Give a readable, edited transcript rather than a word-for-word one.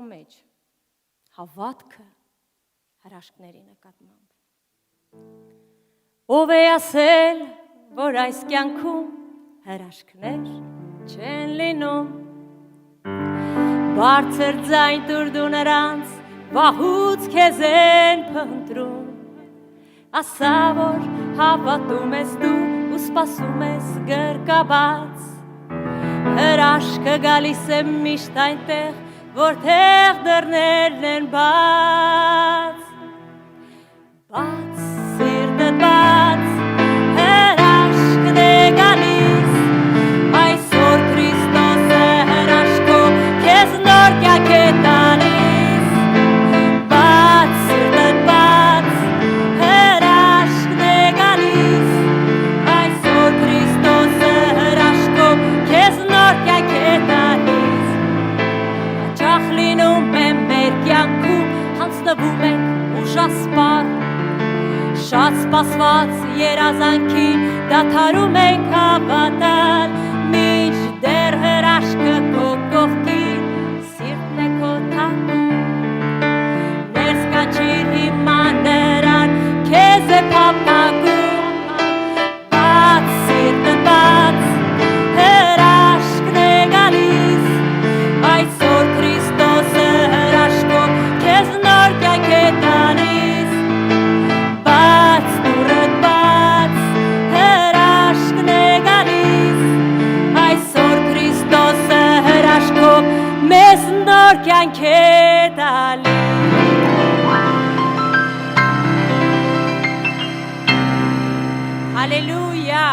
մեջ հավատքը հրաշքների նկատմամբ։ Ով է ասել, որ այս կյանքում հրաշքներ չեն լինում, բարձր ձայն տուր դու նրանց, վաղուց քեզ են փնտրում, ասա, որ հավատում ես դու ու սպասում ես գրկաբաց, հրաշքը գալիս է միշտ այնտեղ, որտեղ դռներն են բաց, բաց, սիրտդ բաց, հրաշքն է գալիս, այսօր Քրիստոսը հրաշքով քեզ նոր կյանք է տալիս, բաց, սիրտդ բաց, հրաշքն է գալիս, այսօր Քրիստոսը հրաշքով քեզ նոր կյանք է տալիս, հաճախ լինում է մեր կյանքում, հանձնվում ենք ուժասպառ, շատ սպասված երազանքին դադարում ենք հավատալ, մինչդեռ հրաշքը քո կողքին, սիրտն է քո թակում, ներս կանչիր հիմա նրան, քեզ է փափագում, բաց, սիրտդ բաց, հրաշքն է գալիս, այսօր Քրիստոսը հրաշքով քեզ նոր կյանք է տալիս, բաց, դուռդ բաց, հրաշքն է գալիս, այսօր Քրիստոսը հրաշքով մեզ նոր կյանք է տալիս։ Հալելույա։